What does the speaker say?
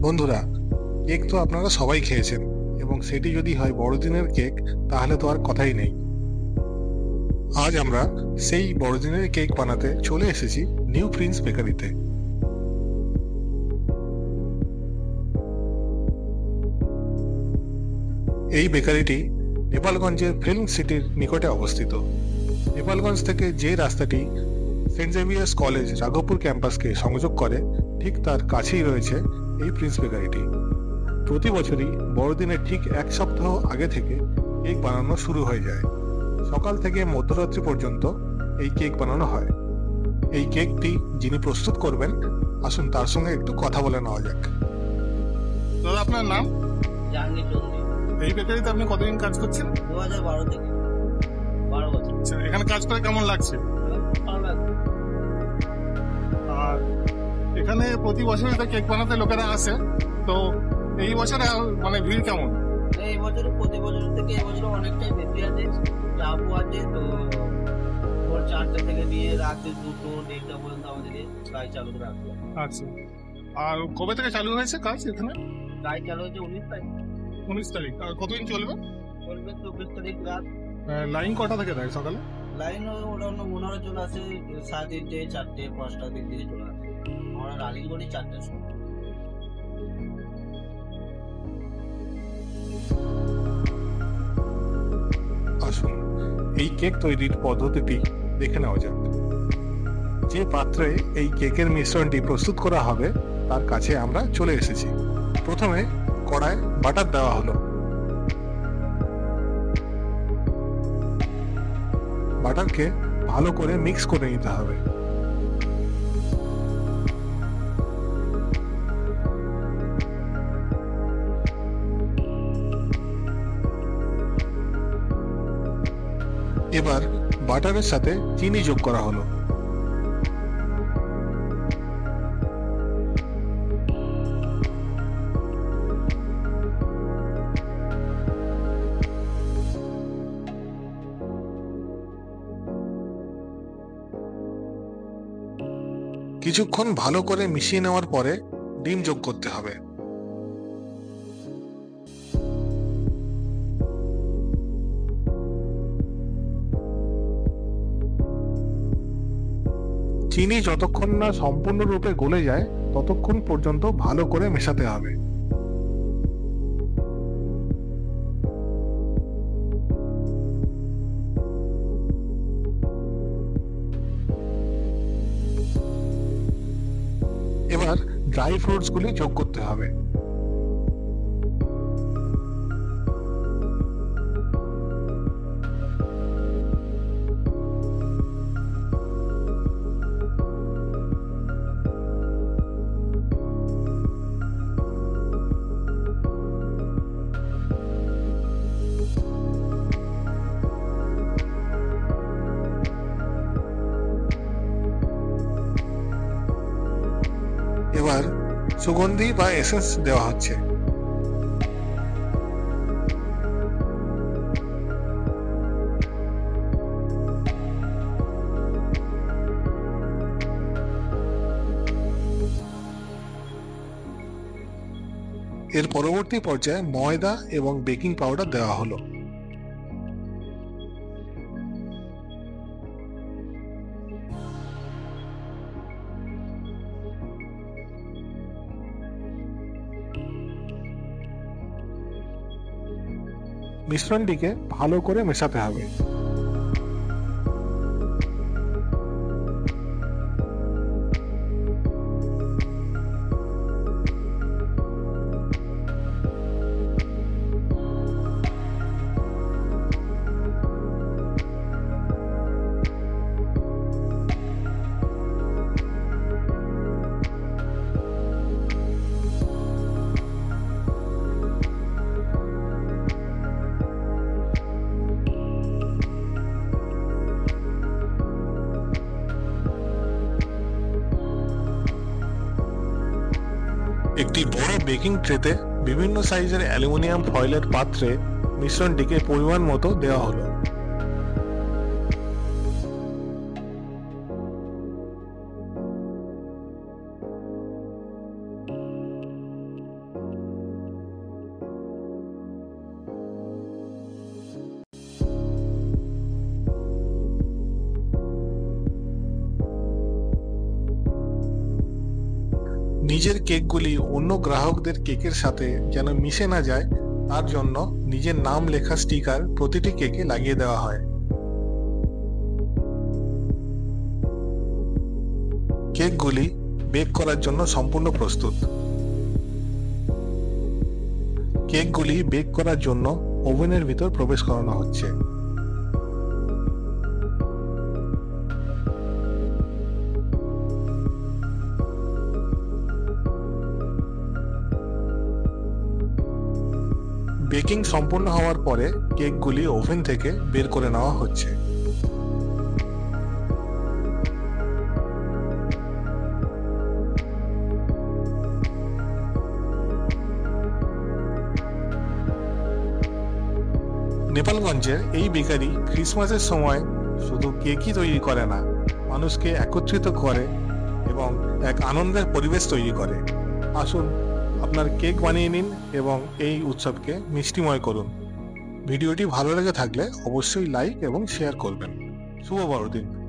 বন্ধুরা, কেক তো আপনারা সবাই খেয়েছেন, এবং সেটি যদি হয় বড়দিনের কেক তাহলে তো আর কথাই নেই। আজ আমরা সেই বড়দিনের কেক বানাতে চলে এসেছি নিউ প্রিন্স বেকারিতে। এই বেকারিটি নেপালগঞ্জের ফিল্ম সিটির নিকটে অবস্থিত। নেপালগঞ্জ থেকে যে রাস্তাটি সেন্ট জেভিয়ার্স কলেজ রাঘবপুর ক্যাম্পাসকে সংযোগ করে, ঠিক তার কাছেই রয়েছে এই প্রিন্স বেকারিটি। প্রতি বছরই বড়দিনের ঠিক এক সপ্তাহ আগে থেকে কেক বানানো শুরু হয়ে যায়। সকাল থেকে মধ্যরাত্রি পর্যন্ত এই কেক বানানো হয়। এই কেকটি যিনি প্রস্তুত করবেন, আসুন তার সঙ্গে একটু কথা বলে নেওয়া যাক। দাদা, আপনার নাম? জাহাঙ্গীর চৌধুরী। এই বেকারিতে আপনি কতদিন কাজ করছেন? 2012 থেকে 12 বছর। আচ্ছা, এখানে কাজ করে কেমন লাগছে? ভালো লাগে। আর এখানে প্রতি বছরই তো কেক বানাতে লোকেরা আসে, তো এই বছরে মানে ভিড় কেমন? এই বছর প্রতি বছর থেকে এই বছর অনেকটাই বেশি আছে, চাপও আছে। তো ভোর 4টে থেকে নিয়ে রাতে 2টো 1টা পর্যন্ত আমাদেরকে কাজ চালু রাখতে হবে। আচ্ছা, আর কবে থেকে চালু হয়েছে কাজ এখানে? কাজ চালু হচ্ছে 19 তারিখ, 19 তারিখ। আর কতদিন চলবে? চলবে 24 তারিখ রাত। লাইন কটা থেকে দেয় সকালে? লাইন ওটা মনে হয় চলে আসে 3:30, 4টে, 5টার দিক থেকে চলে আসে। আমরা রানিং করি 4টের সময়। আসুন এই কেক তৈরির পদ্ধতিটি দেখে নেওয়া যাক। যে পাত্রে এই কেকের মিশ্রণটি প্রস্তুত করা হবে তার কাছে আমরা চলে এসেছি। প্রথমে কড়ায় বাটার দেওয়া হলো। বাটারকে ভালো করে মিক্স করে নিতে হবে। এবার বাটারের সাথে চিনি যোগ করা হলো। কিছুক্ষণ ভালো করে মিশিয়ে নেওয়ার পরে ডিম যোগ করতে হবে। চিনি যতক্ষণ না সম্পূর্ণরূপে গলে যায় ততক্ষণ পর্যন্ত ভালো করে মেশাতে হবে। এবার ড্রাই ফ্রুটস গুলি যোগ করতে হবে। এবার সুগন্ধি বা এসেন্স দেওয়া হচ্ছে। এর পরবর্তী পর্যায়ে ময়দা এবং বেকিং পাউডার দেওয়া হলো। মিশ্রণটিকে ভালো করে মেশাতে হবে। একটি বড় বেকিং ট্রেতে বিভিন্ন সাইজের অ্যালুমিনিয়াম ফয়েলের পাত্রে মিশ্রণটিকে পরিমাণ মতো দেওয়া হলো। নিজের কেকগুলি অন্য গ্রাহকদের কেকের সাথে যেন মিশে না যায় তার জন্য নিজের নাম লেখা স্টিকার প্রতিটি কেকে লাগিয়ে দেওয়া হয়। কেকগুলি বেক করার জন্য সম্পূর্ণ প্রস্তুত। কেকগুলি বেক করার জন্য ওভেনের ভিতর প্রবেশ করানো হচ্ছে। বেকিং সম্পূর্ণ হওয়ার পরে কেকগুলি ওভেন থেকে বের করে নেওয়া হচ্ছে। নেপালগঞ্জের এই বেকারি ক্রিসমাসের সময় শুধু কেকই তৈরি করে না, মানুষকে একত্রিত করে এবং এক আনন্দের পরিবেশ তৈরি করে। আসুন আপনার কেক বানিয়ে নিন এবং এই উৎসবকে মিষ্টিময় করুন। ভিডিওটি ভালো লেগে থাকলে অবশ্যই লাইক এবং শেয়ার করবেন। শুভ বড়দিন।